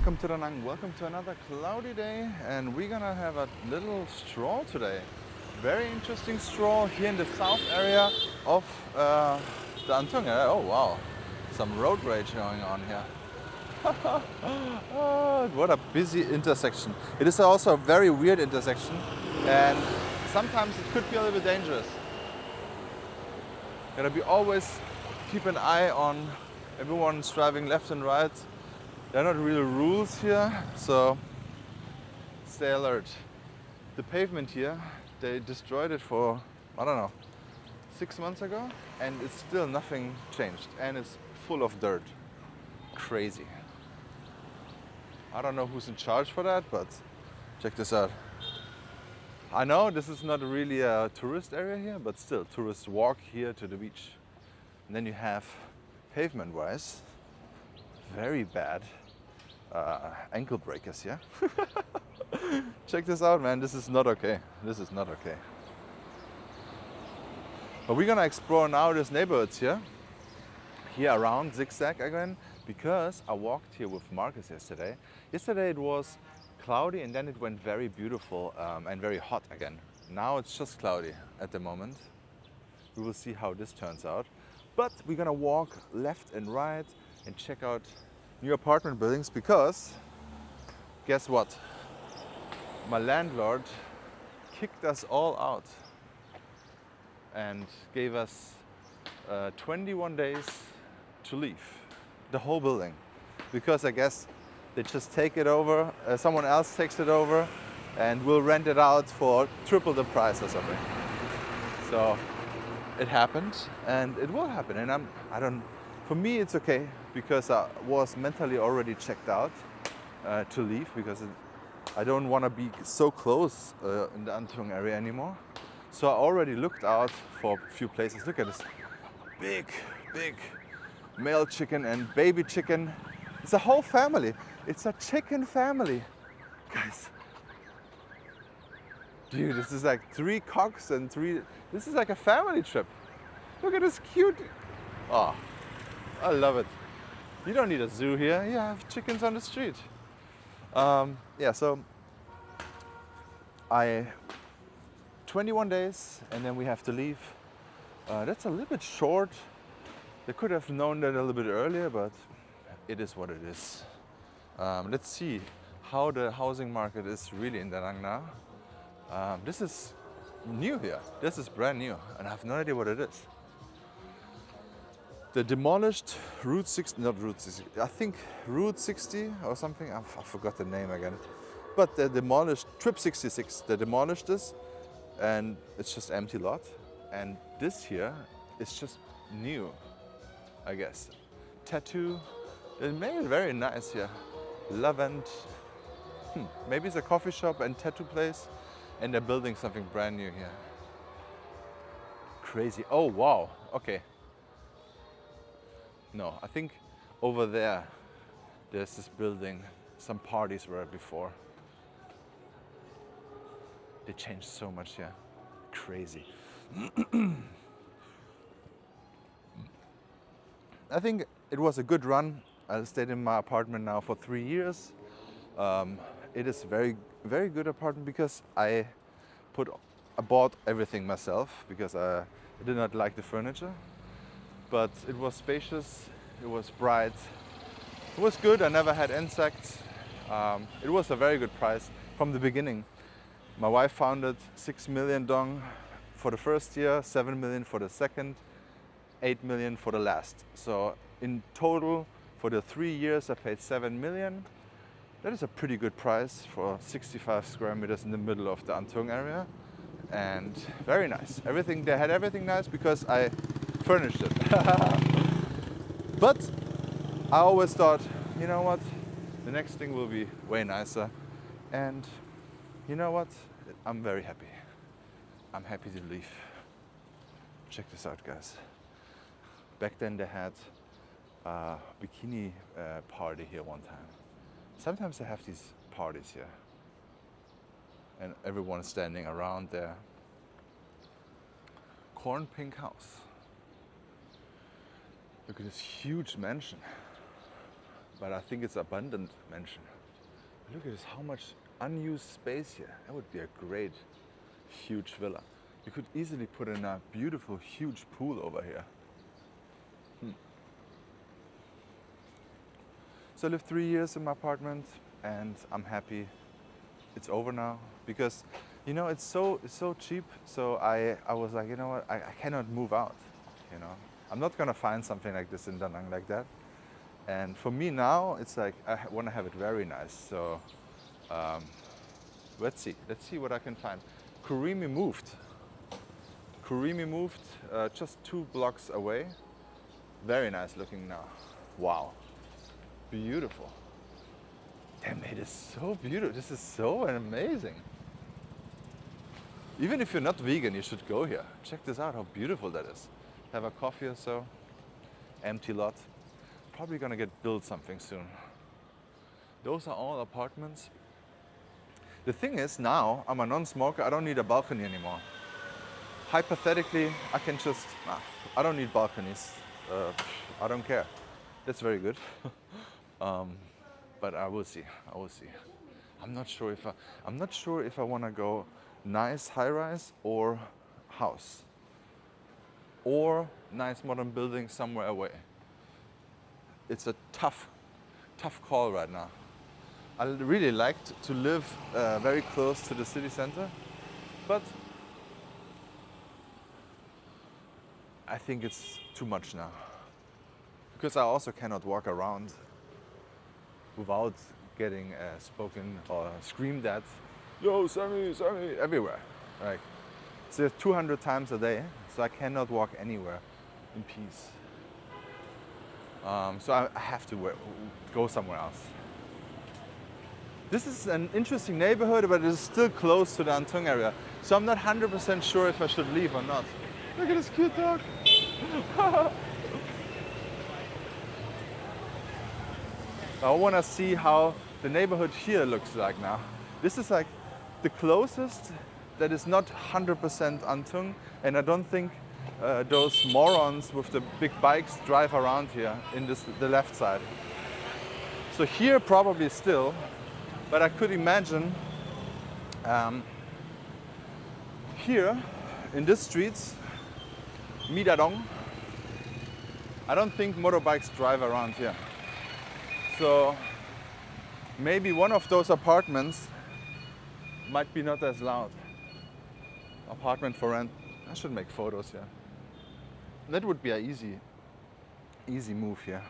Welcome to Da Nang, welcome to another cloudy day, and we're gonna have a little stroll today. Very interesting stroll here in the south area of the Antung area. Oh wow, some road rage going on here. Oh, what a busy intersection. It is also a very weird intersection, and sometimes it could be a little bit dangerous. Gotta be always keep an eye on everyone's driving left and right. There are not real rules here, so stay alert. The pavement here, they destroyed it for, I don't know, 6 months ago, and it's still nothing changed, and it's full of dirt. Crazy. I don't know who's in charge for that, but check this out. I know this is not really a tourist area here, but still, tourists walk here to the beach. And then you have, pavement-wise, very bad ankle breakers, yeah? Check this out, man. This is not okay. This is not okay. But we're gonna explore now these neighborhoods here around Zigzag again, because I walked here with Marcus yesterday. Yesterday it was cloudy and then it went very beautiful and very hot again. Now it's just cloudy at the moment. We will see how this turns out. But we're gonna walk left and right and check out new apartment buildings, because guess what? My landlord kicked us all out and gave us 21 days to leave the whole building, because I guess they just take it over, someone else takes it over and we'll rent it out for triple the price or something. So it happened and it will happen, and for me it's okay, because I was mentally already checked out to leave, because I don't want to be so close in the Antung area anymore. So I already looked out for a few places. Look at this big male chicken and baby chicken. It's a whole family. It's a chicken family. Guys, dude, this is like 3 cocks and 3... This is like a family trip. Look at this cute... Oh, I love it. You don't need a zoo here. You have chickens on the street. Yeah, so 21 days and then we have to leave. That's a little bit short. They could have known that a little bit earlier, but it is what it is. Let's see how the housing market is really in Da Nang now. This is new here. This is brand new, and I have no idea what it is. The demolished Route 60, not Route 60, I think Route 60 or something, I forgot the name again. But they demolished Trip 66, they demolished this, and it's just empty lot. And this here is just new, I guess. Tattoo, they made it very nice here. Lavend, maybe it's a coffee shop and tattoo place, and they're building something brand new here. Crazy, oh wow, okay. No, I think over there's this building. Some parties were before. They changed so much here. Crazy. I think it was a good run. I stayed in my apartment now for 3 years. It is very good apartment, because I bought everything myself, because I did not like the furniture. But it was spacious, it was bright, it was good. I never had insects. It was a very good price from the beginning. My wife found it 6 million dong for the first year, 7 million for the second, 8 million for the last. So in total, for the 3 years, I paid 7 million. That is a pretty good price for 65 square meters in the middle of the Antung area. And very nice. They had everything nice, because I furnished it. But I always thought, you know what, the next thing will be way nicer. And you know what, I'm very happy. I'm happy to leave. Check this out, guys. Back then they had a bikini party here one time. Sometimes they have these parties here, and everyone is standing around there. Corn pink house. Look at this huge mansion. but I think it's abundant mansion. Look at this, how much unused space here. That would be a great, huge villa. You could easily put in a beautiful, huge pool over here. So I lived 3 years in my apartment and I'm happy it's over now because, you know, it's so cheap. So I was like, you know what, I cannot move out, you know. I'm not gonna find something like this in Da Nang like that. And for me now, it's like, I wanna have it very nice. So let's see what I can find. Kurimi moved just 2 blocks away. Very nice looking now. Wow. Beautiful. Damn, it is so beautiful. This is so amazing. Even if you're not vegan, you should go here. Check this out, how beautiful that is. Have a coffee or so. Empty lot. Probably gonna get built something soon. Those are all apartments. The thing is, now I'm a non-smoker, I don't need a balcony anymore. Hypothetically, I can just, I don't need balconies. I don't care. That's very good. But I will see. I'm not sure if I want to go nice high-rise or house or nice modern building somewhere away. It's a tough call right now. I really liked to live very close to the city center, but I think it's too much now. Because I also cannot walk around without getting spoken or screamed at, yo, Sammy, everywhere. Like, it's 200 times a day, so I cannot walk anywhere in peace. So I have to go somewhere else. This is an interesting neighborhood, but it's still close to the Antung area. So I'm not 100% sure if I should leave or not. Look at this cute dog. I want to see how the neighborhood here looks like now. This is like the closest that is not 100% Antung, and I don't think those morons with the big bikes drive around here in the left side. So here probably still, but I could imagine here in these streets, Midadong, I don't think motorbikes drive around here. So maybe one of those apartments might be not as loud. Apartment for rent. I should make photos here. That would be an easy move here.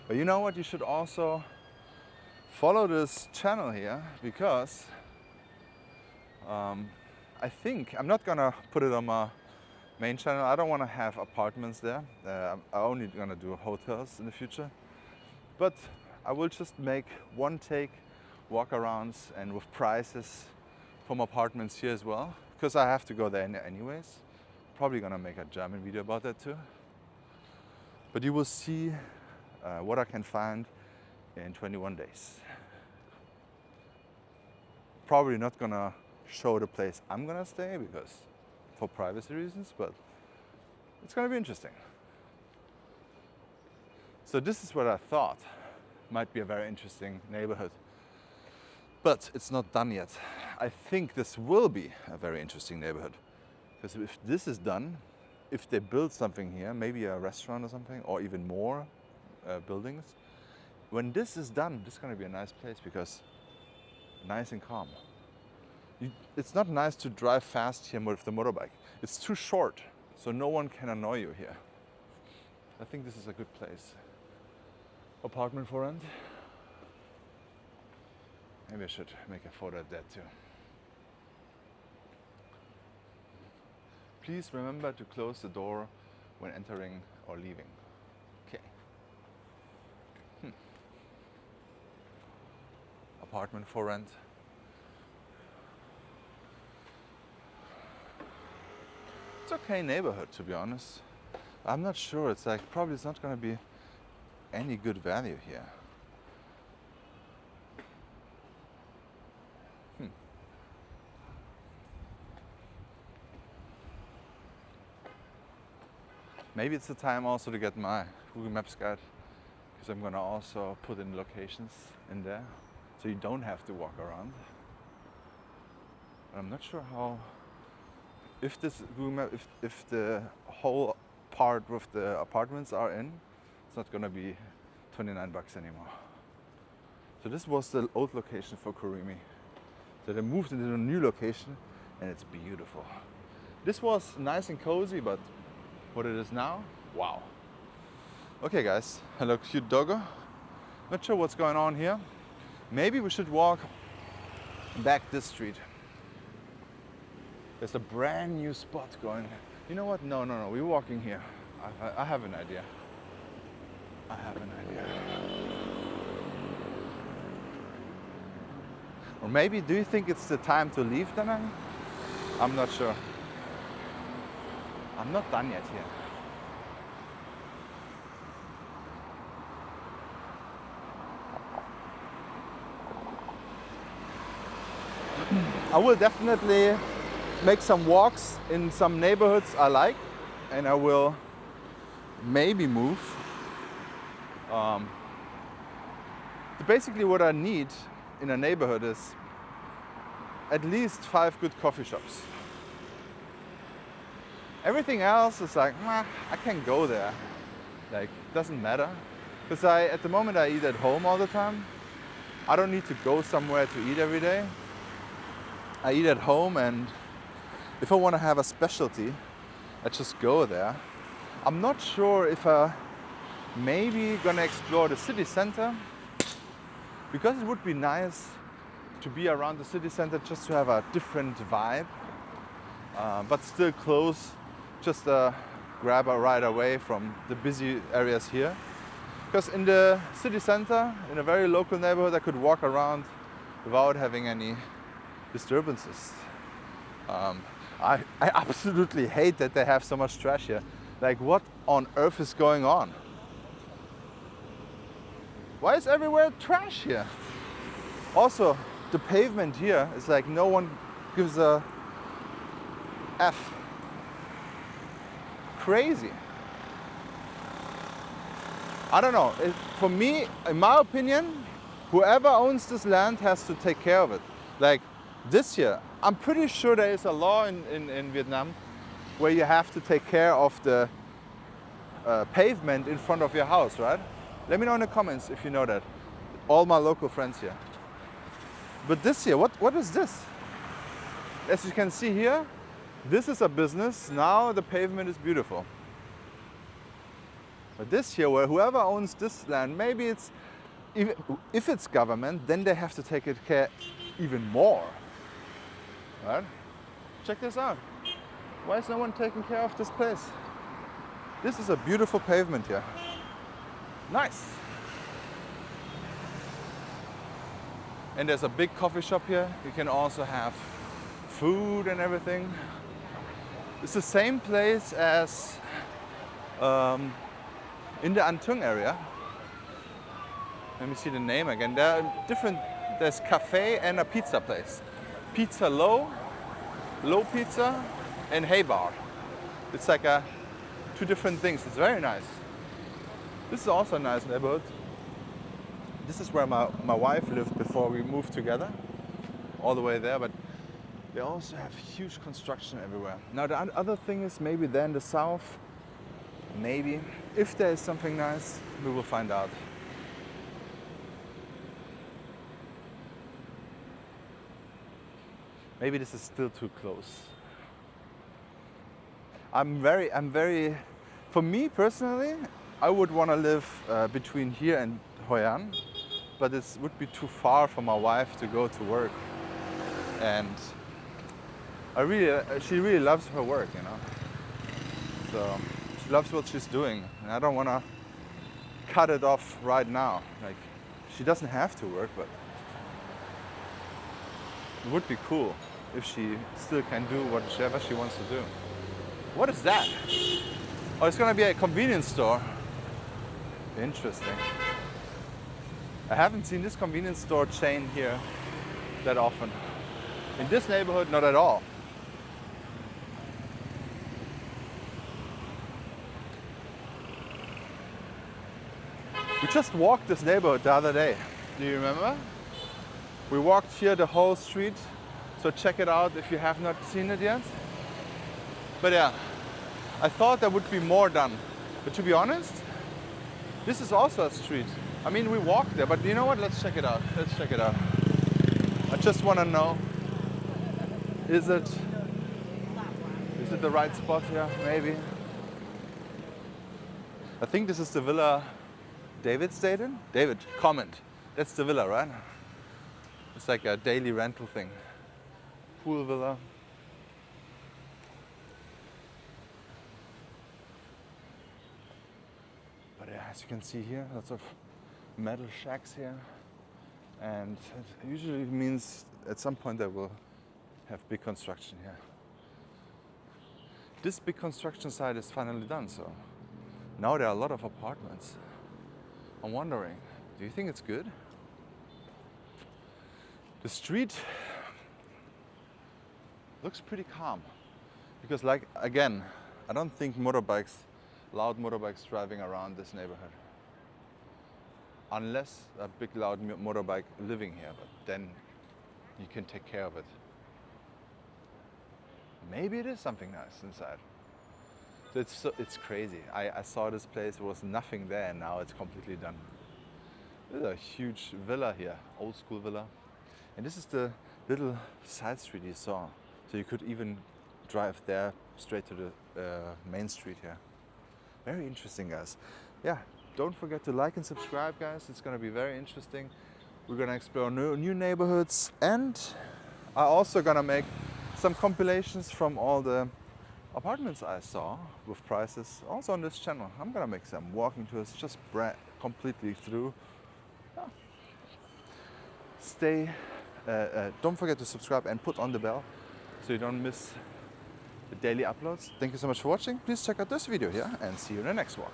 But you know what? You should also follow this channel here because I think I'm not gonna put it on my main channel. I don't want to have apartments there. I'm only gonna do hotels in the future. But I will just make one take walk-arounds and with prices from apartments here as well, because I have to go there anyways. Probably gonna make a German video about that too. But you will see what I can find in 21 days. Probably not gonna show the place I'm gonna stay because for privacy reasons, but it's gonna be interesting. So this is what I thought might be a very interesting neighborhood. But it's not done yet. I think this will be a very interesting neighborhood. Because if this is done, if they build something here, maybe a restaurant or something, or even more buildings, when this is done, this is gonna be a nice place because nice and calm. It's not nice to drive fast here with the motorbike. It's too short, so no one can annoy you here. I think this is a good place. Apartment for rent. Maybe I should make a photo of that too. Please remember to close the door when entering or leaving. Okay. Apartment for rent. It's okay neighborhood, to be honest. I'm not sure. It's like probably it's not going to be any good value here. Maybe it's the time also to get my Google Maps guide because I'm gonna also put in locations in there so you don't have to walk around. And I'm not sure how, if this room, if the whole part with the apartments are in, it's not gonna be 29 bucks anymore. So this was the old location for Kurimi. So they moved into a new location and it's beautiful. This was nice and cozy, but what it is now, wow. Okay guys, hello cute doggo. Not sure what's going on here. Maybe we should walk back this street. There's a brand new spot going. You know what? No, we're walking here. I have an idea. I have an idea. Or maybe, do you think it's the time to leave, Danang? I'm not sure. I'm not done yet here. I will definitely make some walks in some neighborhoods I like, and I will maybe move. Basically what I need in a neighborhood is at least 5 good coffee shops. Everything else is like, I can go there. Like, doesn't matter. Because at the moment I eat at home all the time. I don't need to go somewhere to eat every day. I eat at home, and if I want to have a specialty, I just go there. I'm not sure if I maybe gonna explore the city center, because it would be nice to be around the city center just to have a different vibe, but still close, just grab a ride away from the busy areas here. Because in the city center, in a very local neighborhood, I could walk around without having any disturbances. I absolutely hate that they have so much trash here. Like, what on earth is going on? Why is everywhere trash here? Also, the pavement here is like no one gives a F. Crazy. I don't know. For me, in my opinion, whoever owns this land has to take care of it. Like this here, I'm pretty sure there is a law in Vietnam where you have to take care of the pavement in front of your house, right? Let me know in the comments if you know that. All my local friends here. But this here, what is this? As you can see here, this is a business. Now the pavement is beautiful. But this here, where whoever owns this land, maybe it's, if it's government, then they have to take it care even more. Right? Check this out. Why is no one taking care of this place? This is a beautiful pavement here. Nice. And there's a big coffee shop here. You can also have food and everything. It's the same place as in the An Thung area. Let me see the name again. There are different, there's cafe and a pizza place. Pizza low pizza, and hay bar. It's like two different things. It's very nice. This is also a nice neighborhood. This is where my wife lived before we moved together, all the way there, but they also have huge construction everywhere. Now the other thing is, maybe there in the south, maybe, if there is something nice, we will find out. Maybe this is still too close. I'm very, for me personally, I would want to live between here and Hoi An, but it would be too far for my wife to go to work. And she really loves her work, you know. So she loves what she's doing, and I don't want to cut it off right now. Like, she doesn't have to work, but it would be cool if she still can do whatever she wants to do. What is that? Oh, it's gonna be a convenience store. Interesting. I haven't seen this convenience store chain here that often. In this neighborhood, not at all. We just walked this neighborhood the other day. Do you remember? We walked here the whole street, so check it out if you have not seen it yet. But yeah, I thought there would be more done. But to be honest, this is also a street. I mean, we walked there, but you know what? Let's check it out. Let's check it out. I just want to know, is it the right spot here? Maybe. I think this is the villa David stayed in. David, comment. That's the villa, right? It's like a daily rental thing. Pool villa. But yeah, as you can see here, lots of metal shacks here. And it usually means at some point they will have big construction here. This big construction site is finally done, so now there are a lot of apartments. I'm wondering, do you think it's good? The street looks pretty calm because, like, again, I don't think loud motorbikes driving around this neighborhood. Unless a big loud motorbike living here, but then you can take care of it. Maybe it is something nice inside. So it's crazy. I saw this place, there was nothing there, and now it's completely done. There's a huge villa here, old school villa. And this is the little side street you saw. So you could even drive there straight to the main street here. Very interesting, guys. Yeah, don't forget to like and subscribe, guys. It's gonna be very interesting. We're gonna explore new neighborhoods, and I'm also gonna make some compilations from all the apartments I saw with prices also on this channel. I'm gonna make some walking tours, just completely through. Yeah. Don't forget to subscribe and put on the bell so you don't miss the daily uploads. Thank you so much for watching. Please check out this video here and see you in the next walk.